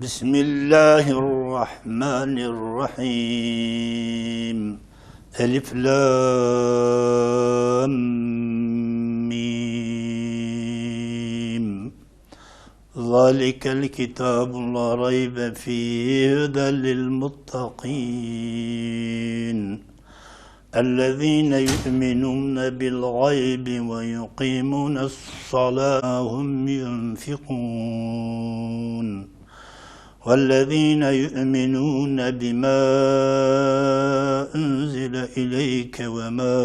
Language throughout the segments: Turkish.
بسم الله الرحمن الرحيم ألف لام ميم ذلك الكتاب لا ريب فيه هدى للمتقين الذين يؤمنون بالغيب ويقيمون الصلاة وهم ينفقون والذين يؤمنون بما أنزل إليك وما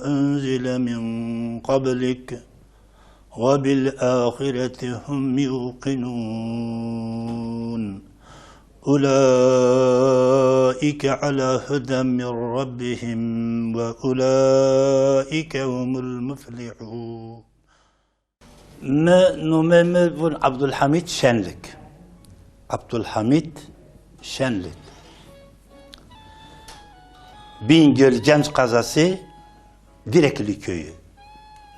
أنزل من قبلك وبالآخرة هم يوقنون أولئك على هدى من ربهم وأولئك هم المفلحون. نمم بن عبد الحميد شenlik. Abdülhamid Şenlik. Bingöl Cemç kazası Direkli köyü.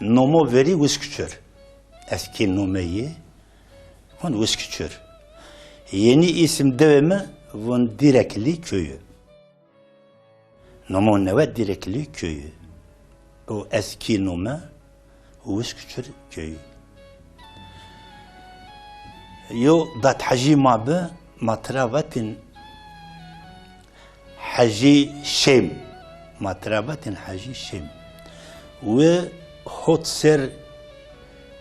Nomu veri Üsküçör. Eski nomeyi on Üsküçör. Yeni isim devemi von Direkli köyü. Nomu neve Direkli köyü. O eski nome Üsküçör köyü. يو دات حجي مابه مطرابة حجي شيم مطرابة حجي شيم و هوت سر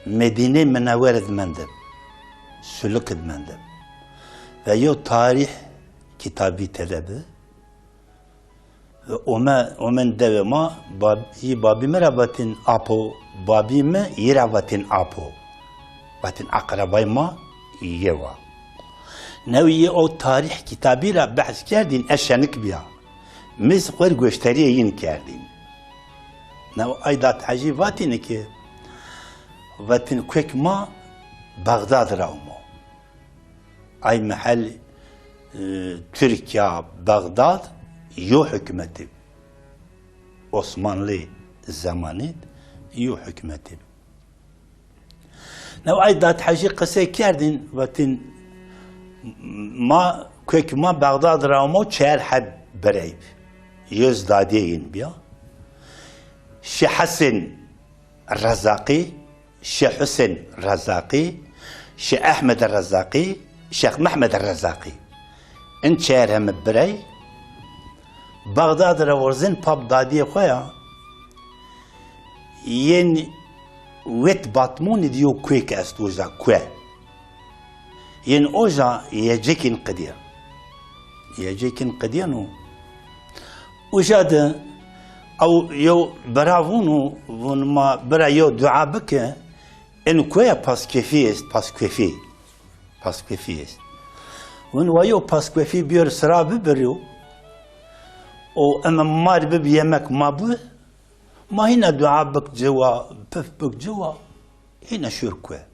مدينة منورة مندب سلوك مندب ويو تاريخ كتابي تدبه ومن دوما بابي مرابطين أبو بابي ما يرابطين أبو باتين أقرباي ما يوا نوي او تاريخ كتابيرا بحث كردين اشانك بيا مز غير gösteriye yin kerdin نو ايضا تعجيباتي كي واتن كويك ما بغداد راومو اي محل تركيا بغداد يو حكمتي Osmanlı zamanı يو حكمتي نو أيضا حاجة قصة كاردين وتن ما كويك ما بغداد راومو شهر حد بريب يوز دادين بيا شي حسن الرزاقي شي حسن الرزاقي شي أحمد الرزاقي شيخ محمد الرزاقي ان شهر هم بري بغداد راورزن باب دادي خويا ين ويت باتمون ديو كويك استوجا كوي ين اوجا يجيكن قدير نو وجاد او يو برافونو ون ما برا يو دعاء بك ان كوي باسكو فيست ون ويو باسكو في بير سرا ببريو او اما مار بيمك ما بو ما هنا دعاء بك جوا بف بك جوا هنا شركة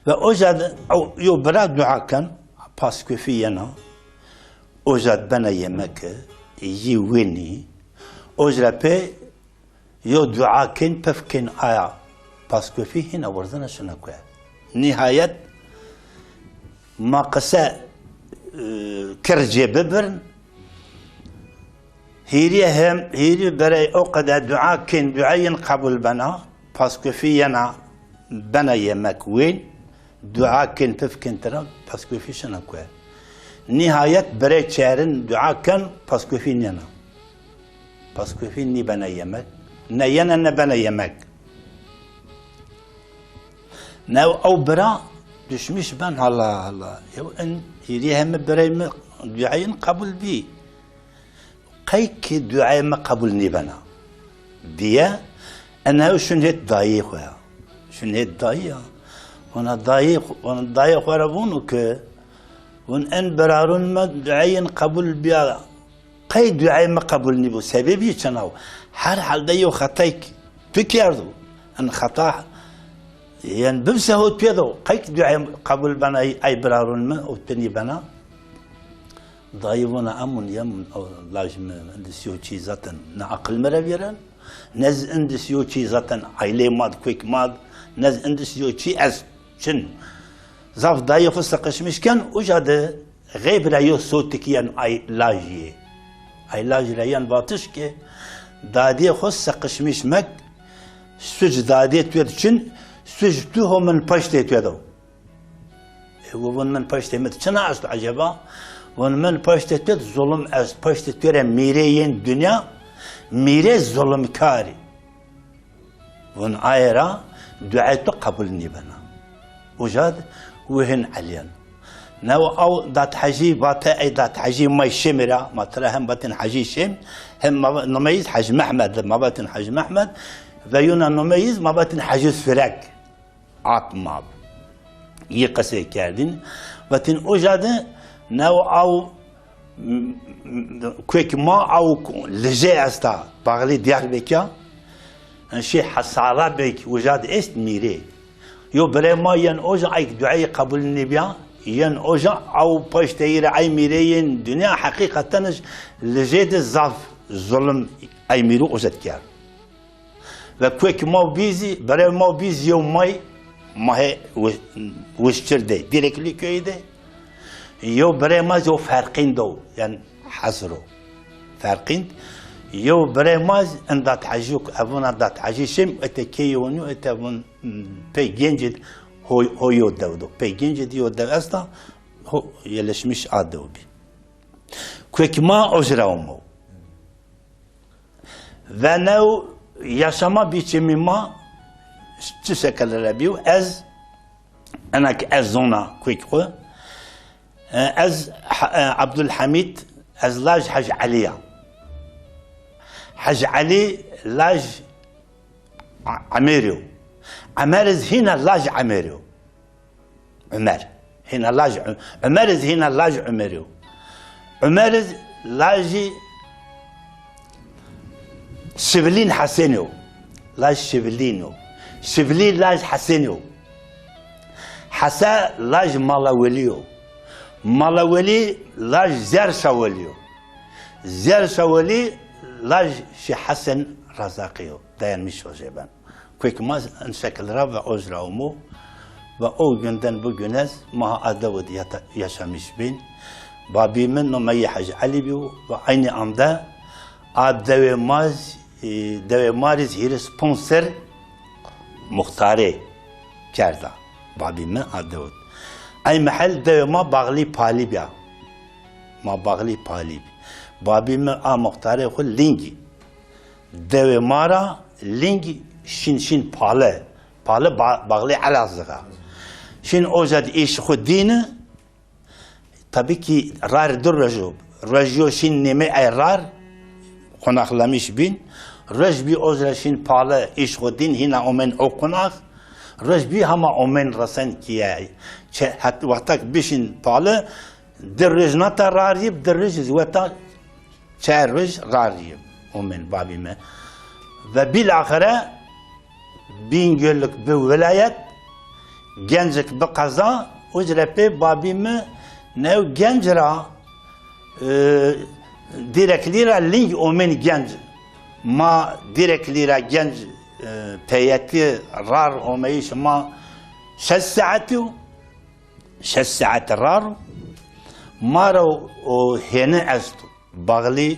وأوجد أو يبرا دعاء كان باسكو فينا أوجد بنا يمك يويني أوجد بي يو دعاء كان بف كان آية باسكو في هنا ورزنا شنكوا نهاية ما قسا كرجي ببرن هيري بري أوقد دعاء كن دعاء قبول بنا باسكو فينا بنا يمك وين دعاء كن تفكن ترى باسكو في شنا كوي نهاية بري تشارن دعاء كن باسكو في نينا باسكو في ني بنا يمك نينا نبنا يمك ناو أو برا دشمش بان الله يو ان هيري هم بري دعاء قبول بي قيك دعاء ما قبلني بنا بيا أنا شنهت ضايق ويا شنهت ضايق وانا ضايق وربونك وان ان برارون ما دعاء قبل بيا قي دعاء ما قبلني بو سببي شنو هر حال دايو خطايك فكردو ان خطا يعني بمسهوت بيدو قيك دعاء قبل بنا اي برارون ما وتني بنا ضايفونا أمون يمن أو لازم ندسيو شيء زاتن نعقل مرابيران نز ندسيو شيء زاتن عيلي ماد كويك ماد نز ندسيو شيء أز شن زاف داي خص قشمش كان وجد غيب رايو صوتكيان اي لاجي اي لاجي ريان باتشكي دادي خص قشمش مك سج دادي تويدشن سج توه من باشتي تويدو وون من باشتي مت شنا اصل عجبا ون من باشتي تويد ظلم از باشتي توير ميرين دنيا ميري ظلم كاري ون ايرا دعيتو قبل نيبنا وجاد وهن عليان نو او دات حجي باتا اي دات حجي ما شمرا ما ترى هم باتن حجي شم هم نميز حج محمد ما باتن حج محمد فيونا نميز ما باتن حج سفرك عطماب يقسي كاردين باتن وجاد نو او كويك ما او لجي استا باغلي ديار بكا شي حصاله بك وجاد است ميري يو بري ما ين اوجا ايك دعاء قبول النبي ين اوجا او باشتير اي ميرين دنيا حقيقه لجيد الزاف ظلم اي ميرو اوجد كار وكويك ما بيزي بري ما بيزي يوم ماي ما هي وشتردي ديريكلي كيده يو بري ما جو فارقين دو يعني حصرو فارقين يو بريماز ان دات حجوك ابونا دات حجي شم اتكيونو اتبون بي جنجد هو يودو بي جنجد يودو استا هو يلش مش عادو بي كويك ما اجراومو ونو ياشما بيچمي ما تشكل ربيو از انك ازونا كويك خو از عبد الحميد از لاج حج عليا حج علي لاج عميريو عمارز هنا لاج عميريو عمر هنا لاج عمارز هنا لاج عميريو عمارز لاجي شبلين حسينيو لاج شبلينو شبلين لاج حسينيو حسا لاج مالاوليو مالاولي لاج زر شاوليو زر شاولي لاج شي حسن رزاقيو دايان مش وجبان كويك ما نشكل رابع اوزرا ومو و او günden bugüne ma adavud yaşamış bin babimin numayı Hacı Ali biu ve aynı anda devemariz hiri sponsor muhtare kerda babimin adavud ay mahal devema bağlı palib ya ma bağlı palib babimin a muhtare xul lingi devemara lingi şin palı palı bağlı alazıga شين اوجد ايش خدينه tabii ki rar dur rajo şin neme ay rar konaklamış bin rajbi ozra şin palı iş khudin hina omen okunak rajbi hama omen rasan kiye hat vaktak bişin palı derrejnata rarib derrej zwata çarj rarib omen babime ve bil ahire bin günlük bir velayet gencik bir kaza ucrepe babimi ne gencra direklira link omen genç ma direklira genç peyeti rar omeyiş ma 6 saat rar maro o hene astu bağlı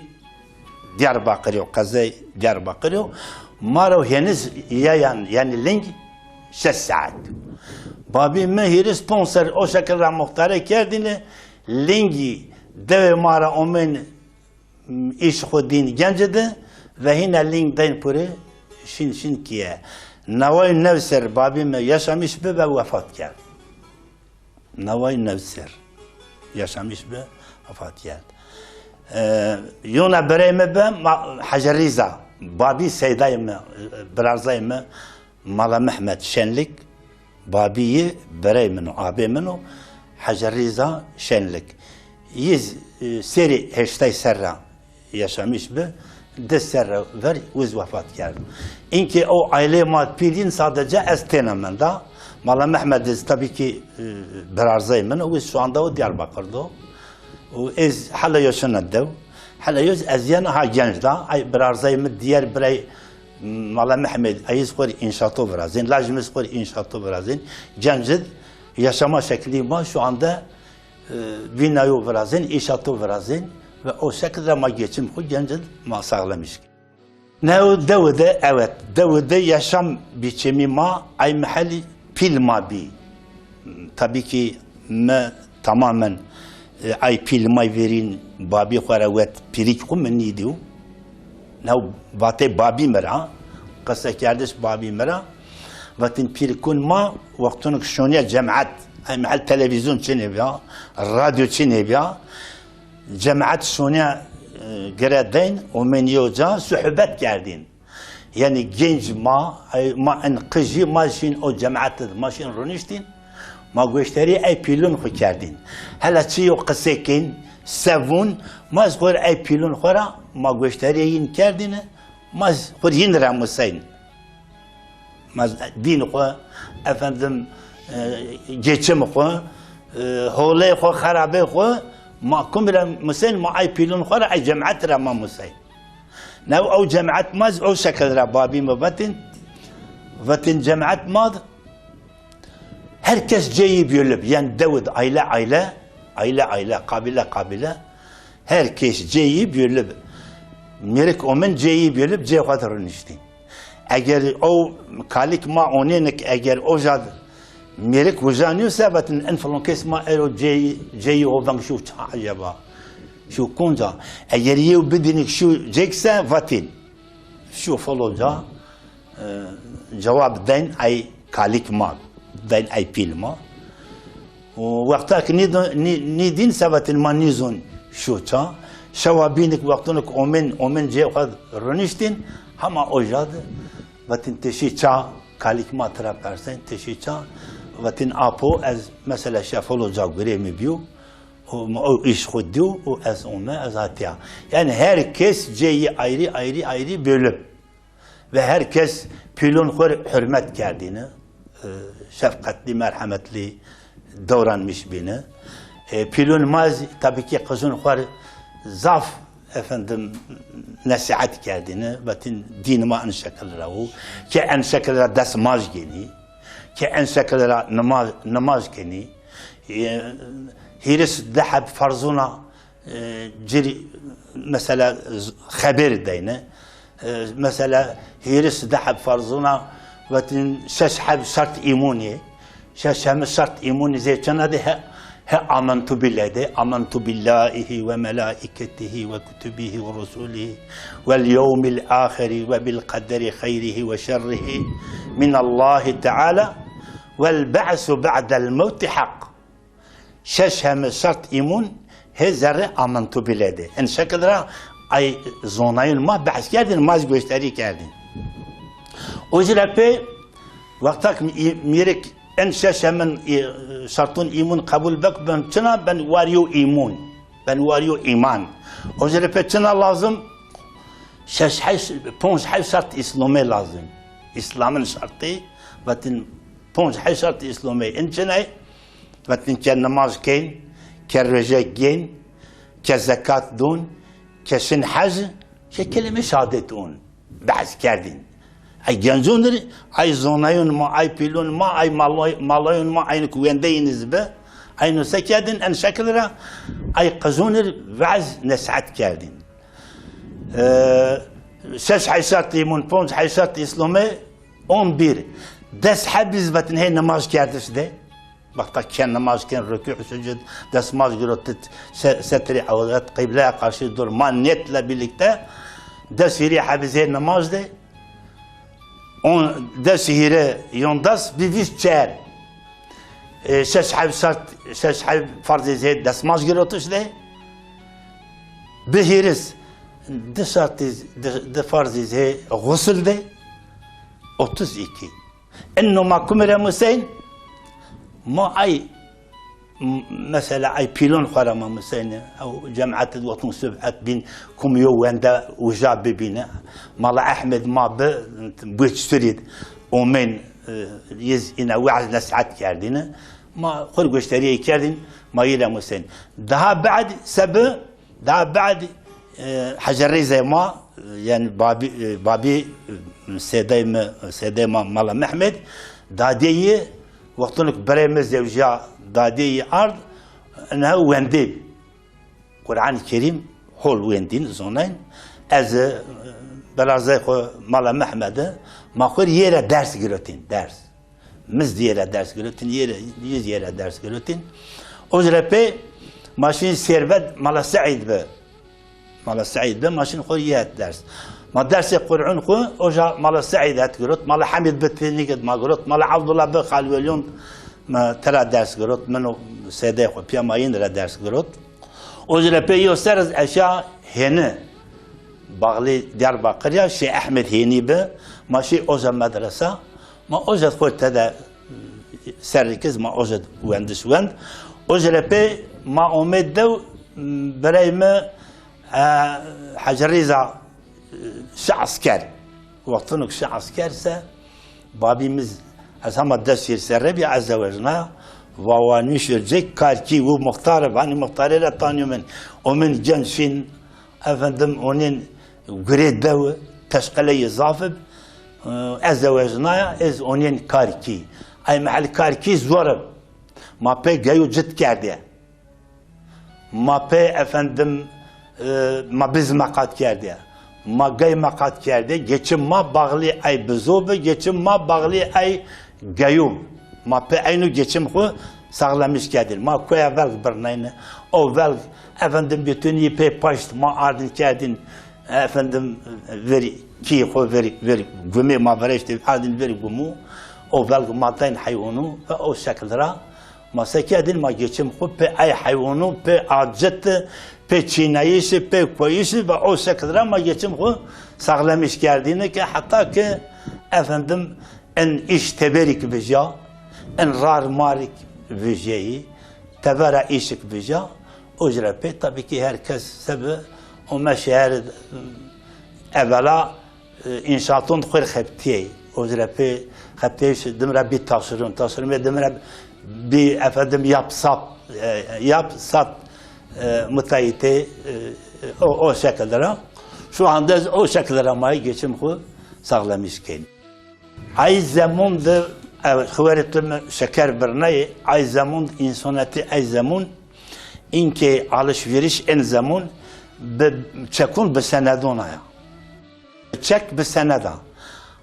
Diyarbakır kazay Diyarbakır maro heniz yani link 6 saat Babi mehiri sponsor o şekilde muhtara kerdine lingi deve mara omen iş khudin gencede ve hina ling dain pure şin kiye Navay Nevser babi me yaşamış be ve vefat geldi. Navay Nevser yaşamış be vefat geldi. Yuna bereme be Haceriza babi seydayım birazayım Mala Mehmet Şenlik Babiyi berey minu, abi minu, Haceriza şenlik. Yiz seri heştay serra yaşamış bi, de serra ver, uz vefat geldi. İnki o aile madpilin sadece estenemen da, Mala Mehmediz tabii ki berarzay minu, uz şu anda o Diyarbakır'da. O ez hala yaşanadı. Hala yüz ezyan ha genç da, ay berarzay mı diğer birey Mala Mehmed ayız kor inşaatı bırazın, lajimiz kor inşaatı bırazın. Cemcid yaşama şekli ma şu anda binayı verazin, inşaatı verazin ve o şekilde ma geçim ku gencil ma sağlamış. Ne o devde evet devde yaşam biçimi ma ay mahalli pil ma bi. Tabii ki me tamamen ay pil ma verin babi kharavet pirik kum ni diyor. Ne batı babi mera qasa kardeş babi mera vatin pirikun ma vaktun şonya cemaat ay mahal televizyon çinebiya radyo çinebiya cemaat şonya gradin o men yoca sohbet kerdin. Yani genç ma en kıcı maşin o cemaat maşin runiştin ma gösteri ay pilun xu kerdin. Hala çiyo qsekin savun ma zgor ay pilun xora ma gösteriyin kerdin ma xur yinra musayn. Ma din xu efendim geçim xu holay xu xarabe xu ما كمرة مسين ما أي بيلون خورا أي جماعات را ما مسين نو أو جماعات ماز أو شكل را بابي مبتن فتن جماعات ماض هركس جاي بيولب يعني داود عيلة قابلة هركس جاي بيولب ميرك أمن جاي بيولب جاي خاطر نشتين أجر أو كالك ما أونينك أجر أو جاد ميرك وجانيو سابت انفلون كيس ما ايرو جاي وفان شو عجبا شو كونجا ايريو بدينك شو جيكسا فاتين شو فولو جا جواب دين اي كاليك ما دين اي بيل ما وقتك نيدين سابت المانيزون شو تا شوابينك وقتنك اومن جاي خد رونشتين هما اوجاد فاتين تشي تا كاليك ما ترى برسين تشي تا وقتين أبو از مثلا شافولو جاغوري مبيو او إيش خديو و از أمه از هاتيا يعني herkes جاي ayrı bölüp ve herkes pilon khur hürmet kerdiğini şefkatli merhametli davranmış beni pilon maz tabii ki kızın khur zaf efendim nasihat kerdiğini vatin dinime en şekilde o ki en şekilde dasmaj geni ki en şekilde namaz keni hiris dahab farzuna ciri mesela haber deyne mesela hiris dahab farzuna vatin şeşhab şart imuni şeşhab şart imuni zeyçana de he amantu billahi amantu billahi ve melaiketihi ve kutubihi ve rusulihi vel yevmil ahiri ve bil kaderi hayrihi ve şerrihi min Allah Teala والبعث بعد الموت حق ششهم شرط إيمون هزر آمنت بلاده إن شكل را أي زونايون ما بحث كردين ما زغوشتري كردين أجرا بي وقتك ميرك إن ششهم شرطون إيمون قبول بك بن تنا بن واريو إيمون بن واريو إيمان أجرا بي تنا لازم شش حي بونش حي شرط إسلامي لازم إسلام شرطي وتن بونج حي شرط إسلامي إنجناي وتن كنماز كين كرجاء كين كزكاة دون كسن حج كلمة شهادتون بعث كردين أي جنزونر أي زونايون ما أي بيلون ما أي مالايون ما أي كويندين نسبة أي نسكادين أن شكلها أي قزونر بعث نسعت كردين شش حي شرط يمون بونج حي شرط إسلامي 11 دست حبیز باتن هی نماز کردش ده وقتا کن نماز کن رکوع سجود دست ماز گرفت ستری عورت قبله قرشی دور ما نیتla birlikte دست هیری حبیز هی نماز ده اون دست هیره یونداس بیویش چهر شش حب شرط شش حب فرض هی دست ماز گرفتش ده به هیرس ده شرط ده فرض هی غسل ده 32 انه ما كمرة مسين ما اي مثلا اي بيلون خرما مسين او جماعة الوطن سبعت بين كوميو وندا وجاب بينا مالا احمد ما بيتش تريد ومن يز انا وعز نسعت كاردينا ما خلق اشتريه كاردين ما يلا مسين ده بعد سبب ده بعد حجري زي ما يعني بابي سيدي ما مالا محمد داديه وقتنك بريم زوجة دادي أرض أنها ونديب القرآن الكريم هول ويندين زونين از برازي خو مالا محمد ما خور يرا درس جلوتين درس مز يرا درس جلوتين يرا درس جلوتين أجربي ماشين سيربد مالا سعيد به ماشين خو يات درس ما درس القرآن خو أجا مالا سعيد هات جلوت مالا حميد بتفيني قد ما جلوت مالا عبد الله بخال وليون ما ترى درس جلوت منو سيدي خو بياماين را درس جلوت أجربي يوسرز أشياء هنا باغلي ديار باقريا شي احمد هيني به ماشي اوجا مدرسه ما اوجد خوت هذا سركز ما اوجد وندش وند اوجربي ما امد دو برايم حجريزا شعسكر وقتنك شعسكر سا بابي مز از هم دسير سربي عز وجل ووانيش جيك كاركي ومختار باني مختار لا طانيو ومن جنشين افندم اونين غريد دو تشقلي زافب ازواجنا از اونين كاركي اي محل كاركي زورب ما بي جايو جد كردي ما بي افندم ما biz makat kerdی ما گای makat kerdی geçim ma bağlı ay bizobe geçim ma bağlı ay gayum ma pe aynu geçim xo sağlamış kerdی ma koya vel bernayne o vel efendim bütün ipe paşt ma ardın kerdin efendim veri ki xo veri güme ma verişti ardın veri gumu o vel matayn hayvanu ve o şekilde ما سكادين ما جيتشم خو بي اي حيوانو بي عجت بي چينايش بي كويش با او شكل ما جيتشم خو ساغلمش كردينه كي حتى كي افندم ان اشتبرك بجا ان رار مارك بجاي تبرع ايشك بجا اجرى بي طبي كي هركز سبب وما شهر اولا انشاطون خير خبتي اجرى بي خبتيش دمرا بي تاثرون دمرا بأفادم يابسط متايته o şekilde şu anda o şekilde ama geçim ku sağlamış ki ay zamanda xavaretim şeker birnay ay zaman insanati ay zaman inki alışveriş en zaman çekun be senedona ya çek be seneda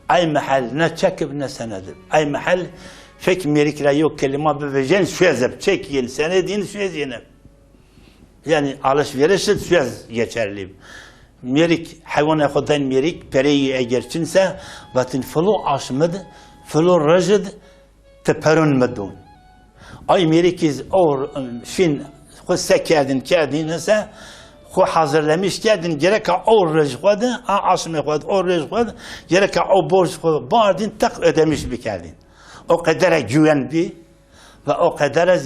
ay mahal ne çekib ne sened ay mahal فك ميريك لا يوك كلمة بفجن شوزب çek yen senedin şöz yene yani alışverişi şöz geçerli ميريك hayvan yahudan ميريك pereyi egerçinse batın flu aşmıd flu rajid teperun medun ay ميريك iz or fin xo sekerdin kerdinse xo hazırlamış kerdin gerek o raj xod aşmı xod o raj xod gerek o borç xod bardin tak ödemiş bir kerdin o kadar güven bir ve o kadar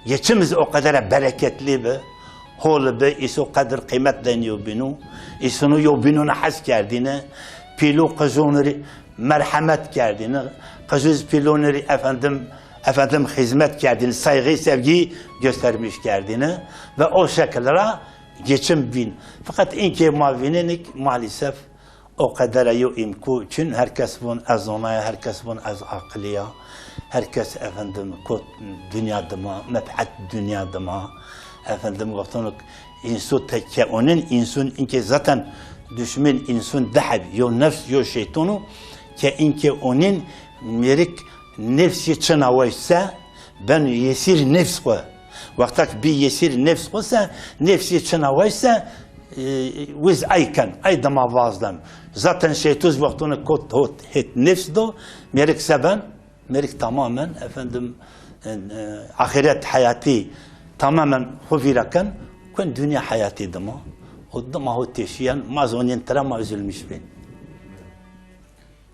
geçimiz o kadar bereketli bir hol bir is o kadar kıymetleniyor binu isunu yo binuna has kerdine pilu kazonları merhamet kerdine kazız pilonları efendim hizmet kerdine saygı sevgi göstermiş kerdine ve o şekilde geçim bin fakat inki mavinenik maalesef o kadar yo imku için herkes bun az onaya herkes bun az akliya herkes efendim kot dünyada mı mebhat dünyada mı efendim vaktanık insu tekke onun insun inke zaten düşman insun dahab yo nefs yo şeytanu ki inke onun merik nefsi çınavaysa ben yesir nefs ko vaktak bir yesir nefs kosa nefsi çınavaysa وز أيكن أيضا ما وازلم zaten şeytuz vaktine kot hot het nefs do merik seven merik tamamen efendim ahiret hayatı tamamen huviraken kun dünya hayatı dama o dama hot teşiyen mazonin trama üzülmüş ben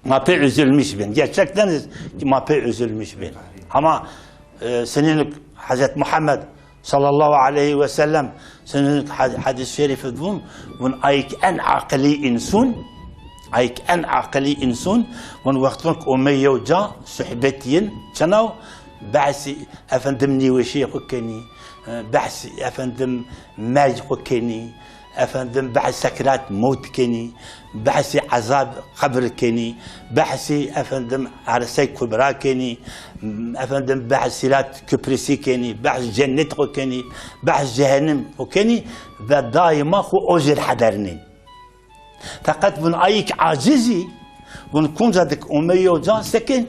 mape üzülmüş ben gerçekten mape üzülmüş ben ama senin Hazreti Muhammed sallallahu aleyhi ve sellem senin hadis-i şerifi dvun bun ayk en akli insun ayk en akli insun bun vaktunk umeyye uca sohbetiyin çanav bahsi efendim niveşi kukeni bahsi efendim maj kukeni افندم بحث سكرات موت كني، بحث عذاب قبر كني، بحث افندم عرسي كبرى كني، افندم بحث سيرات كبرسي كني، بحث جنة كني، بحث جهنم وكني، دائما خو اوجر حضرنين فقط بن ايك عاجزي ونكون زادك اميه وجان سكن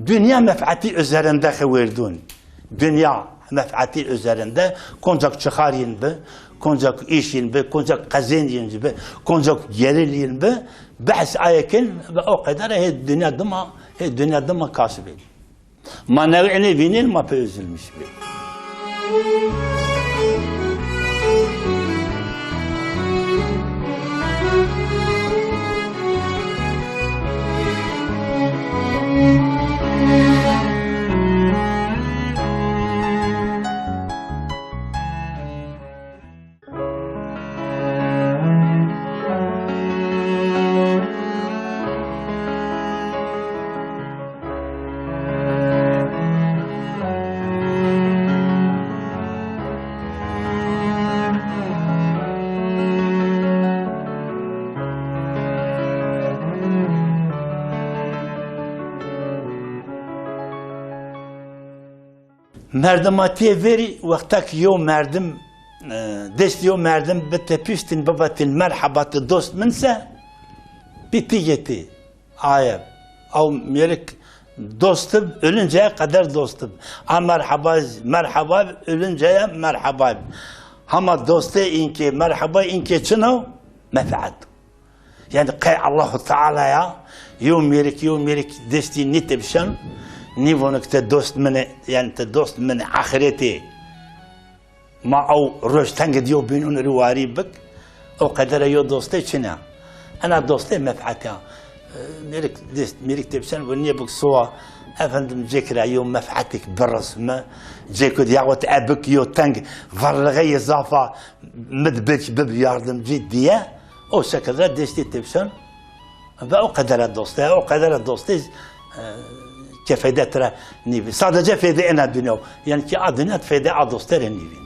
dünya mef'ati üzerinde xevirdun. Dünya mef'ati üzerinde koncak çıkarın be, koncak işin be, koncak kazanın be, koncak gelirliğin be, bahs ayakin ve o kadar dünya dıma kasip edin. Manevini vinil ma pe üzülmüş be. Merdematiye veri vaktak yo merdim dest yo merdim betepüstin babatin merhabatı dost minse bitiyeti ayab av melik dostum ölünceye kadar dostum a merhaba ölünceye merhaba hama dostu inki merhaba inki çınav menfaat yani kay Allahu Teala ya yo melik desti nitebşan نيفونك تدوست من يعني تدوست من آخرتي ما أو روش تنقد يو بينون رواري بك أو قدر يو دوستي شنا أنا دوستي مفعتها ميرك تبسن وني بك سوا أفندم ذكرى يوم مفعتك بالرسمة جيكو دياوت أبك يو تنق فرغي زافا مدبك بب ياردم جدية أو شكل ديستي تبسن أو قدر دوستي أو قدر دوستي كفيدة ترى نيفي صادق فيدة أنا الدنيا يعني كي الدنيا فيدة عدوستر نيفي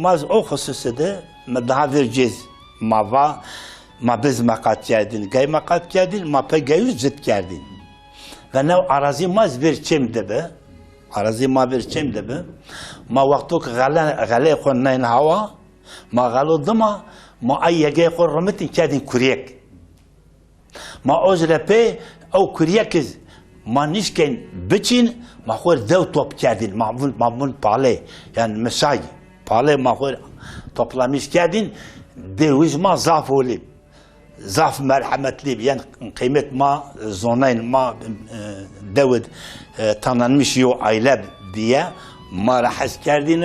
ماز أو خصوص ده مدهافير جيز ما بز ما قاد كردين جاي ما قاد كردين ما بيجيوز جد كردين فنو أراضي ماز بير كم دبه أراضي ما بير كم دبه ما وقتك غلا خون نين هوا ما غلو دما ما أي جاي خون رمتين كردين كوريك ما أجر بي او كريكز ما نشكن بچين ما خور دو توب كردين معمول بالي يعني مساي بالي ما خور توبلامیش كردين دوز ما ضعف ولي ضعف مرحمت لي يعني قيمه ما زونين ما داود تنانمش يو عيلب ديه ما راح كردين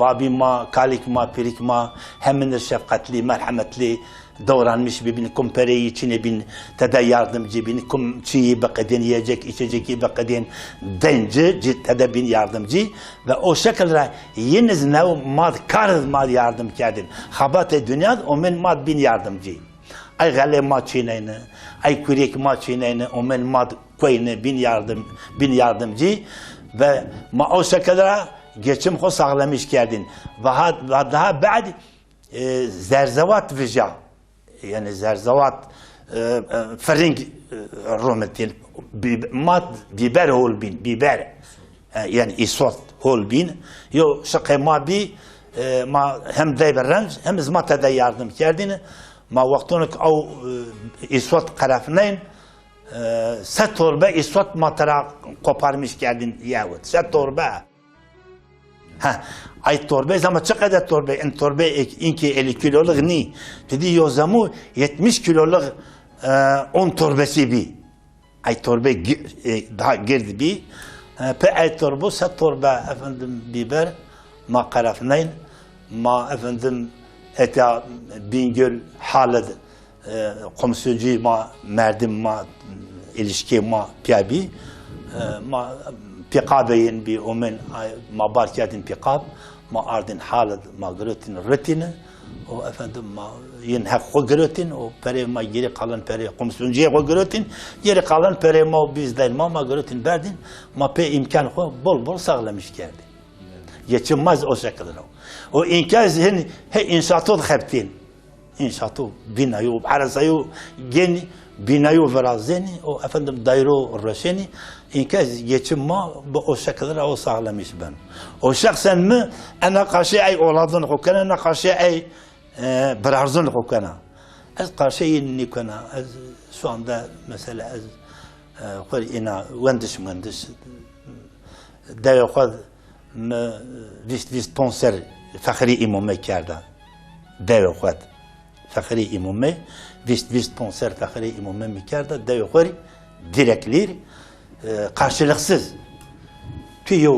بابي ما كاليك ما بيريك ما همن الشفقت لي مرحمت لي davranmış birbirini kompereyi içine bin tada yardımcı bin kum çiğ bakadın yiyecek içecek bakadın dence tada bin yardımcı ve o şekilde yeniz nev mad karız mad yardım kerdin habate dünya o men mad bin yardımcı ay gale ma çiğneyne ay kurek ma çiğneyne o men mad koyne bin yardımcı ve ma o şekilde geçim ho sağlamış kerdin ve daha ba'd zerzevat vija يعني زرزوات فرنج رومتين مات بيبر هول بين بيبر يعني إصوات هول بين يو شقي ما بي ما هم ذي برنج هم زما تدا yardım كردين ما وقتونك أو إصوات قرفنين ست torba إصوات ما ترى koparmış kerdin yahut ست torba ha ay torba zaman ne kadar torba en torba inki 50 kiloluk ni dedi yozamu 70 kiloluk 10 torbası bi ay torba daha girdi bi pe ay torba sat torba efendim biber ma qarafnayn ma efendim eta Bingöl halid komşucu ma merdim ma ilişki ma piyabi ما بقابين بأمين ما باركاتين بقاب ما أردن حالد ما قلتين رتين وأفندم ما ينهق قلتين وبري ما يجري قالن بري قمسونجي قلتين يجري قالن بري ما بيزدين ما قلتين بردين ما بي إمكان خو بول سغلة مش كردين geçinmez o şekilde. O inkaz hen he inşaatı خبتين inşaatı binayı arasayı geni binayı verazeni o efendim dairo röşeni inkaz geçinme o şekilde o sağlamış ben. O şahsen mi ana karşı ay oladın hukana ana karşı ay bırarzın hukana. Az karşıyı nikana az şu anda mesela az قل إنا وندش دا يأخذ فيست بونسر فخري إمامي كاردا دا يأخذ فخري إمامي فيست بونسر فخري إمامي كاردا دا يأخذ ديركلير karşılıksız tüyo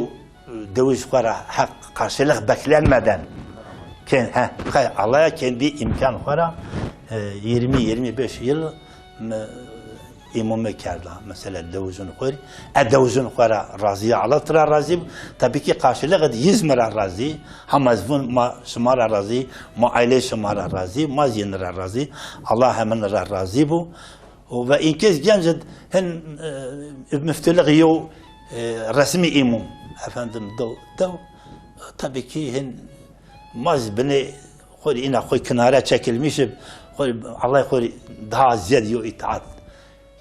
dövüş kara hak karşılık beklenmeden Allah'a kendi imkan kara 20-25 yıl İmam kerda mesela devuzun koyri, devuzun koyra razı Allah tıra razı, tabii ki karşılığı 100 mera razı, hamazvun ma şımara razı, ma aile şımara razı, ma zinra razı, Allah hemen razı bu. Ve inkez genç hen müftülük yo resmi imam efendim tabii ki hen maz beni koyri ina koy kenara çekilmişim, Allah koyri daha ziyade yo itaat.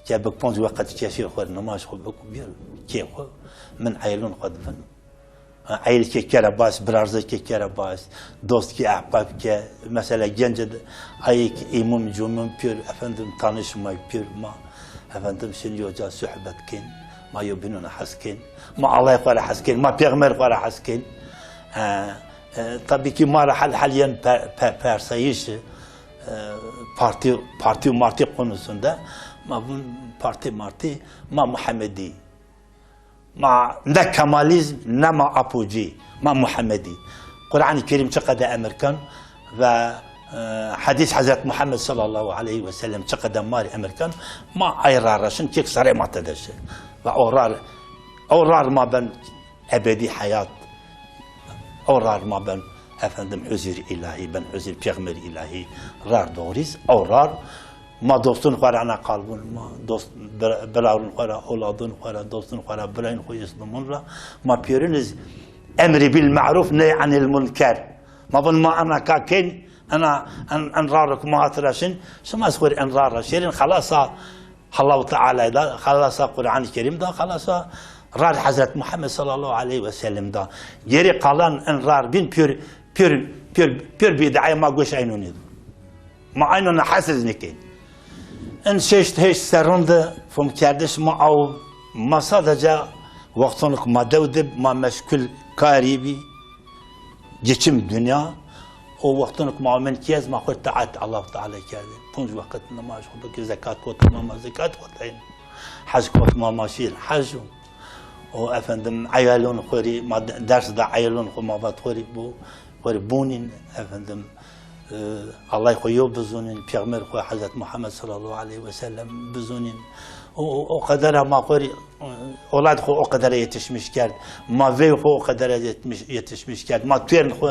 جابك بونز وقت كاشي خو نماش خو بكو بير كي خو من عيلون قد فن عيل كي كرباس برارزه كي كرباس دوست كي احباب كي مثلا جنجد اي امام جومم بير افندم تانش ما بير ما افندم شنيوجا صحبت كين ما يبنون حسكين ما الله يقرا حسكين ما بيغمر قرا حسكين طبيعي ما راح حاليا بارسايش parti marti konusunda ma bu parti ma Muhammedi ma ne Kemalizm ne ma apoji ma Muhammedi Kur'an-ı Kerim çıkadı Amerikan ve hadis Hazreti Muhammed sallallahu aleyhi ve sellem çıkadı mari Amerikan ma ayrarasın kek sarı matedeşi ve orar ma ben ebedi hayat orar ma ben efendim özür ilahi ben özür peygamber ilahi rar doğruyuz orar ma dostun xarana kalbun ma dost belavun xara oladun xara dostun xara belayn xoyislumunra ma piyeriniz emri bil ma'ruf nehy anil münker ma bun ma ana kakin ana an rarak ma atrashin şumas xor an rarashin xalasa Allah Teala da xalasa Kur'an-ı Kerim'de xalasa rar Hazret Muhammed sallallahu aleyhi ve sellem'de geri kalan en rar bin pür bid'ay ma goş aynunidu ma aynuna hasız nikin en şeşt heş serundu fum kardeş ma av ma sadece vaktanık ma devdib ma meşgul karibi geçim dünya o vaktanık ma men kiyaz ma khut taat Allah Teala kerdi punj vakit namaz khudaki zekat kot ma zekat kot ayn hac kot ma maşil hac o efendim ayalon khori ma ders da ayalon khoma vat khori bu bونين efendim Allah koyuyor bizunin peygamber koy Hazreti Muhammed sallallahu aleyhi ve sellem bizunin o kadar ama koy olad ko o kadar yetişmiş kert ma ve ko o kadar yetişmiş kert ma tüern ko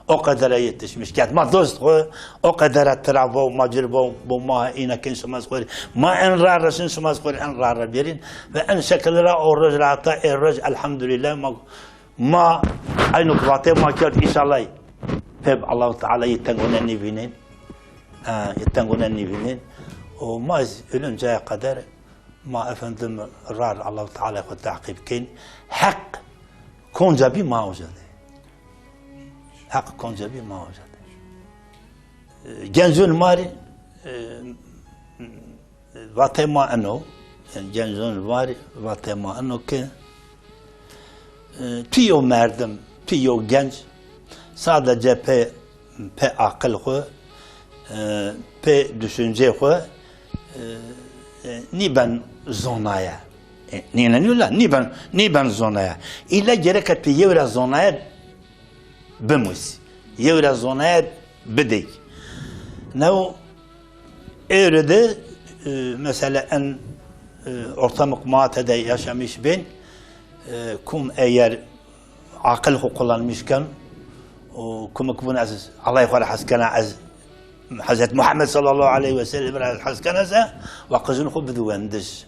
o kadar yetişmiş kert ma dost ko o kadar travo macirbo bu ma inakin şumaz koy ma en rarasın şumaz koy en rar birin ve en şekilleri o rajlata erraj elhamdülillah ma aynı kuvvete ma kert inşallah hep Allah Teala yetengunen nivinin o maz ölünceye kadar ma efendim rar Allah Teala ko takip kin hak konca bir mavjade hak konca bir mavjade genzun mari vatema ano yani genzun mari vatema ano ki tiyo merdim tiyo genç sadece pe akıl ko pe düşünce ko ni ben zonaya ni ben zonaya illa gerek etti yevra zonaya bemus yevra zonaya bedik ne öyle mesela en ortamlık muhatede yaşamış ben kum eğer akıl kullanmışken o kum kubun aziz Allah yukarı haskana az Hazreti Muhammed sallallahu aleyhi ve sellem haskana ve kızın ku bedu vendiş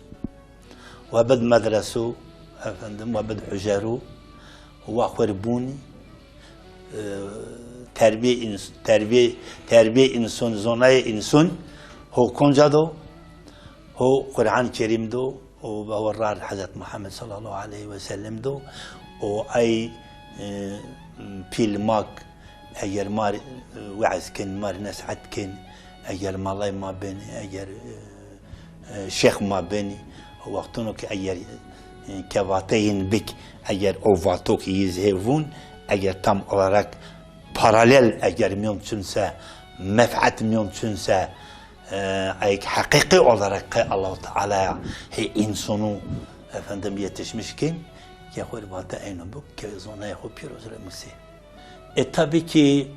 ve bed medresu efendim ve bed hujaru ve akvaribuni terbiye insun, zonayı insun, ho konca do, ho Kur'an-ı Kerim do, o bavarrar Hazret Muhammed sallallahu aleyhi ve sellem do, o ay filmak, eğer mar vaazken, mar nasihatken, eğer malay ma beni, eğer şeyh ma beni, vaktunu ki eğer kevateyin bik, eğer o vatok yizhevun, eğer tam olarak paralel eğer mümkünse, mef'at mümkünse, hakiki olarak Allah-u Teala'ya insanu efendim yetişmişken ki hurbatı aynı bu ki zona yapıyoruz remsi. Tabii ki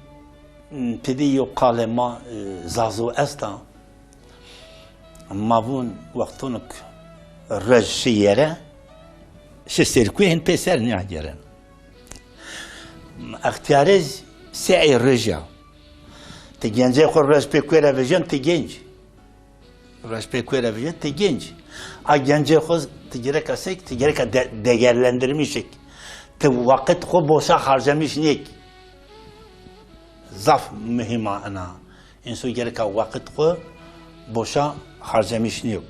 pediyo kalema zazu esta mavun vaktunuk rejiyere şesirkuyen peser ne gelen. Aktiariz se'i reja. Ti gence xor respektera vision ti genç. Respektera vision ti genç. A gence xor ticaret kasek ticaret değerlendirmişik. Ti vakit xo boşa harcamış nik. Zaf mühim ana. İnsu gerek vakit xo boşa harcamış nik.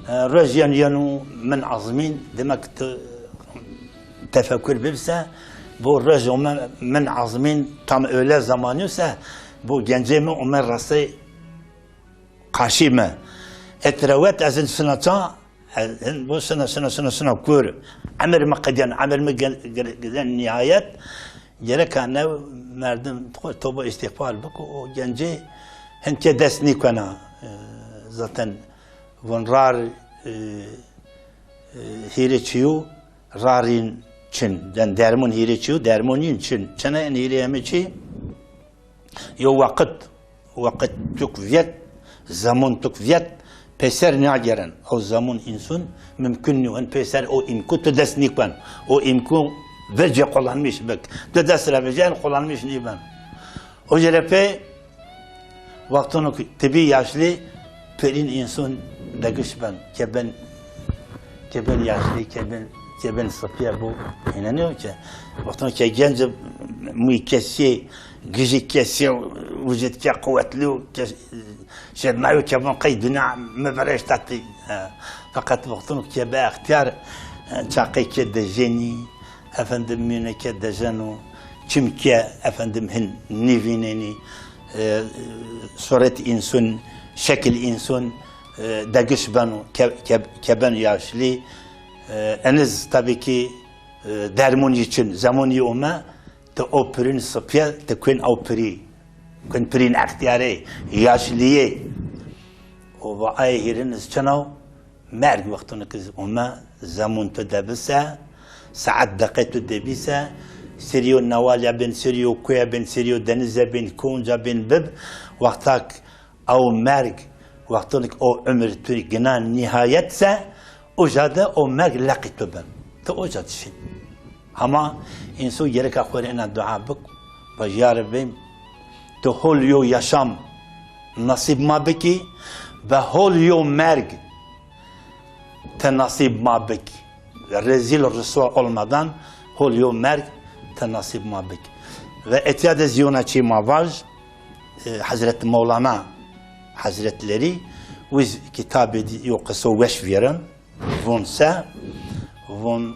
Rejiyan yanu min azmin demek tefekkür bilse bu rejim min azmin tam öyle zamanıysa bu gencemi Ömer Rası karşı mı? Etrevet azın sınata bu sına kur. Amir mi kadiyan, amir mi giden nihayet gerek ne merdim toba istiğfar bak o genci hence desni kana zaten vonrar hireçiyu rarin Çin, yani dermun hireçiyu, dermunin Çin. Çin'e en hireyemiçi yo vakit çok viyet, zaman çok viyet, peser ne gelen. O zaman insan mümkün ne? Peser o imku tedesnik ben. O imku vece kullanmış bak. Tedesre vece kullanmış ne ben. O cerepe vaktonu tabi yaşlı perin insan dagış ben. Keben yaşlı, keben Safiye bu inanıyor ki vaktonu ki genç müikesi gücü kesi vücut ki kuvvetli şednayo ki ben kay dünya mebereş tatlı fakat vaktonu ki be ihtiyar çakı ki de jeni efendim müneke de jeno çimki efendim hin nivineni suret insun şekil insun dagış banu keben yaşlı eniz tabii ki dermun için zamanı olma te operin Safiye te kuen operi kuen perin ihtiyare yaşlıye o vaay hiriniz çanav merg vaktunu kız olma zaman tedabisa saat dakika tedabisa seriyo navalya ben seriyo kuya ben seriyo denize ben konca ben bib vaktak o merg vaktunu o ömür turi gınan nihayetse o jada o merg laqitu ben te o jad şey ama insu gerek akvarena dua bak bajar bim te hol yo yaşam nasip ma beki ve hol yo merg te nasip ma beki rezil rüsva olmadan hol yo merg te nasip ma beki ve etiyade ziyonacı mavaj Hazreti Mevlana Hazretleri viz kitabı yokusu veş veren vonsa von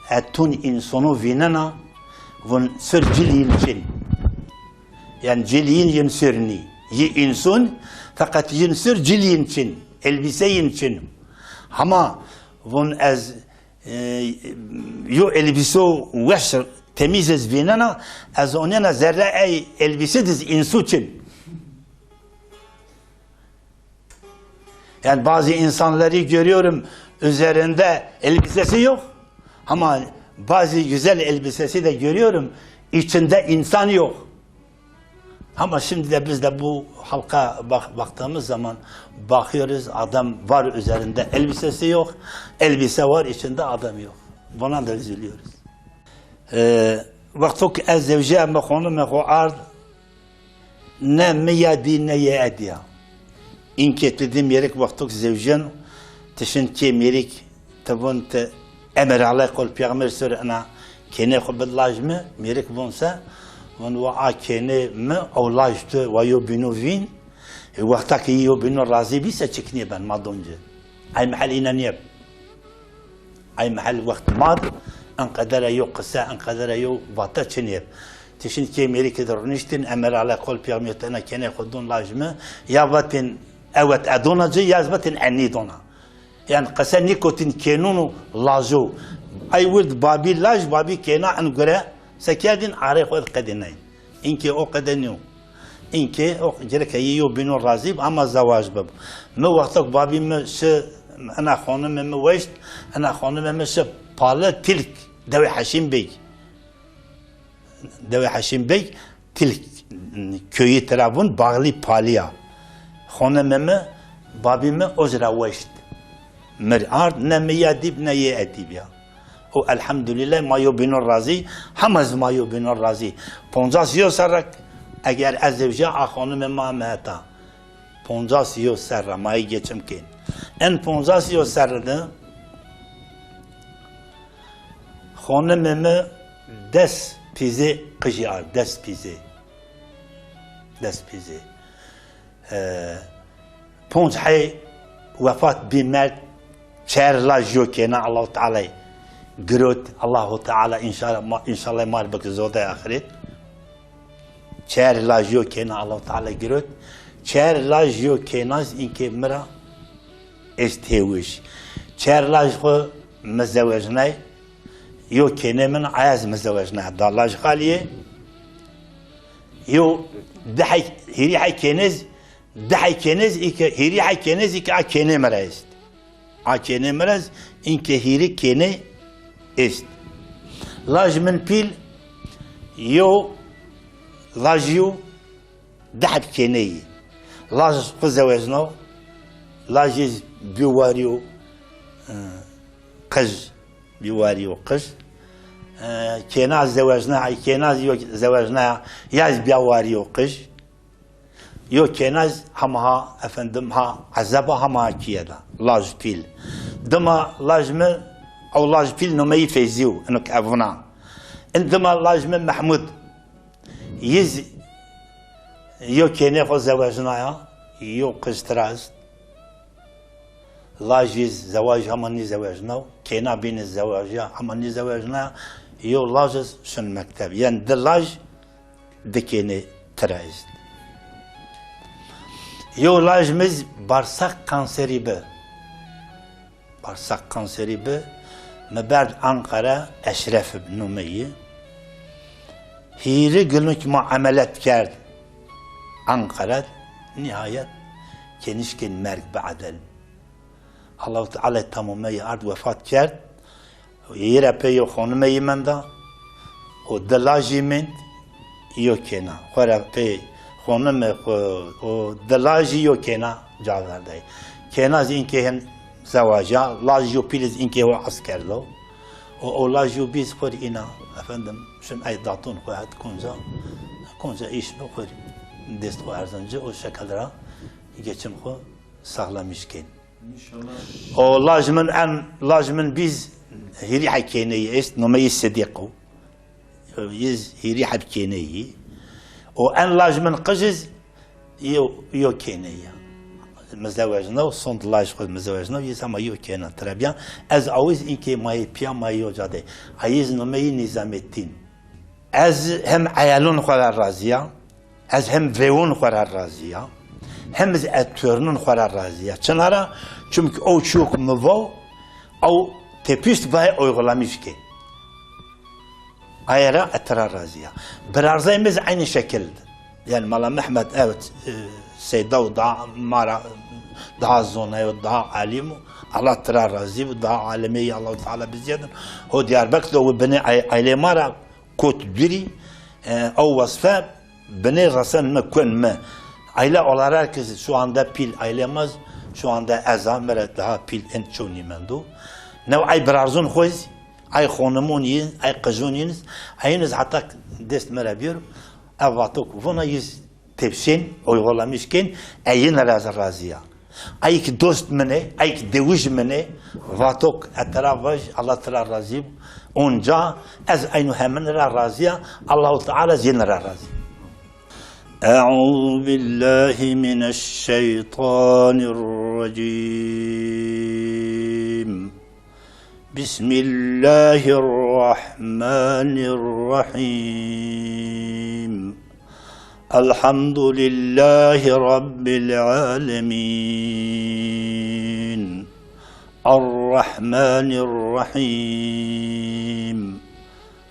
etun insonu vinana von sır cilin için yani cilin yinsirni yi insun fakat yinsir cilin için elbiseyin için ama von az yo elbiso veş temizez vinana az onena zerre ay elbisediz insu için yani bazı insanları görüyorum üzerinde elbisesi yok ama bazı güzel elbisesi de görüyorum içinde insan yok. Ama şimdi de biz de bu halka baktığımız zaman bakıyoruz adam var üzerinde elbisesi yok, elbise var içinde adam yok. Buna da üzülüyoruz. Vaktuk ez zevce mekonu mekhu ard ne meyadi ne yeadiya. İnket dediğim yerik vaktuk zevcen تشن كي ميريك تبون أمر على قول بيغمر سر أنا كيني خب اللاجمة ميريك بونسا ونوع كيني ما أو لاجت ويو بينو فين وقتك يو بينو رازي بيسا تشكني بان ما دونجي أي محل إنا نيب أي محل وقت ماض أن قدر يو قصة أن قدر يو باتا تشنيب تشين كي أمريكا درنشتن أمر على قول بياميتنا كيني خدون لاجمة يابتن أوت أدونا جي يازبتن أني دونا يعني قصة نيكوتين كينونو لاجو أي ولد بابي لاج بابي كينا أنقرأ سكادين عارف خذ قدنين إنك أو قدنيو إنك أو جرك ييو بينو رازيب أما زواج باب ما وقتك بابي مش أنا خانم ما ويشت أنا خانم مش بالا تلك دوي حشيم بي دوي حشيم بي تلك كوي ترابون باغلي باليا خانم ما بابي ما أجرا ويشت مرعارد نمية ديب نية أديبيا الحمد لله ما يبين الرازي همز ما يبين الرازي 50 سرك اگر ازوجه خانم ما مهتا 50 سر ما geçim kin en 50 سرده خانم دست پیزه قجیار دست پیزه پونج حی وفات بیمرد چهر لاجو کنا الله تعالی قرود الله تعالى إن شاء الله مال بك زودة آخرت شهر لاجيو كنا الله تعالى قرود شهر لاجيو كناز إنك مرا استهوش شهر لاجخو مزوجنا يو كنا من عايز مزوجنا دا لاج خالية يو دحي هيري حي كنز دحي كنز إك هيري حي كنز إك كنا مراز كنا مراز إنك هيري كنا است لاج من بيل يو لاجيو دحب كيني لاج قزوزنو لاجيز بيواريو قج بيواريو قج كينا زواجنا كينا زواجنا ياز بيواريو قج يو كيناز همها افندمها عزبها همها كيدا لاج بيل دما لاج من أو لاج بيل نمي فيزيو إنك أبونا عندما لاج من محمود يز يو كيني خو زواجنا يو قشتراز لاج يز زواج همني زواجنا كينا بين الزواج همني زواجنا يو لاجز شن مكتب يعني دلاج دكيني تراز يو لاج مز بارساق كانسري به بارساق كانسري به مبرد أنقرة أشرف بن أمية هيري قلنك معاملات كارد أنقرة نهاية كنش كن مرق بعدل الله تعالى تمامي أرض وفاة كارد يرى بيو خانمي من دا ودلاجي من يو كنا خورا بي خانم ودلاجي يو كنا جاذر داي كنا زين كهن زواجا لاجيو بيلز إنكي هو عسكر له أو لاجيو بيز خور إنا أفندم شم أي داتون خواهد كونزا إيش بخور دست خو أرزنجة أو شكل را يجتم خو سهلمش كين أو لاجمن بيز هيري حكيني است نمي صديقه يز هيري حكيني أو أن لاجمن قجز يو كينيا مزوجنا وصند لاج خود مزوجنا يسمى يو كينا ترى از عاوز اینکه مای پیا مایو جاده عايز نمي نظام الدين از هم عيالون خور الرازية از هم ويون خور الرازية هم از اتورنون خور الرازية چنارا çünkü o çok مفو او تپیست بای uygulamış ki ayara اترا الرازية برارزayımız aynı şekilde yani Mala Mehmet evet سيدا daha mara daha zona daha alim Allah tera razı daha alemi Allah Teala bizden o Diyarbakır'da o beni aile mara kod biri o vasfa beni rasan mekun me aile olarak şu anda pil ailemez şu anda azam daha pil en çoğuni mendo ne ay brazun khoz ay khonumuni ay qazuniniz ayınız hatta dest merabir avatok vona yüz tepsin uygulamışken ayın razı razıya. Ay ki dost mene, ay ki devuj mene, فاتوك اترافج الله ترى راضي اونجا از اينها من را راضيه الله تعالى زين را راضي. أعوذ بالله من الشيطان الرجيم. بسم الله الرحمن الرحيم. الحمد لله رب العالمين الرحمن الرحيم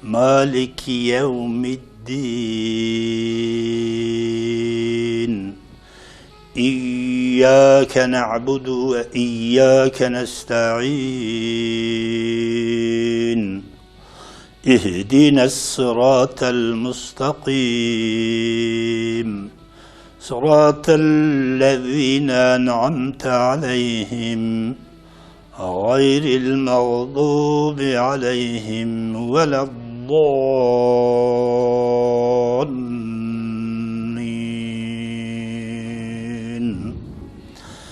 مالك يوم الدين إياك نعبد وإياك نستعين اهدنا الصراط المستقيم صراط الذين أنعمت عليهم غير المغضوب عليهم ولا الضالين.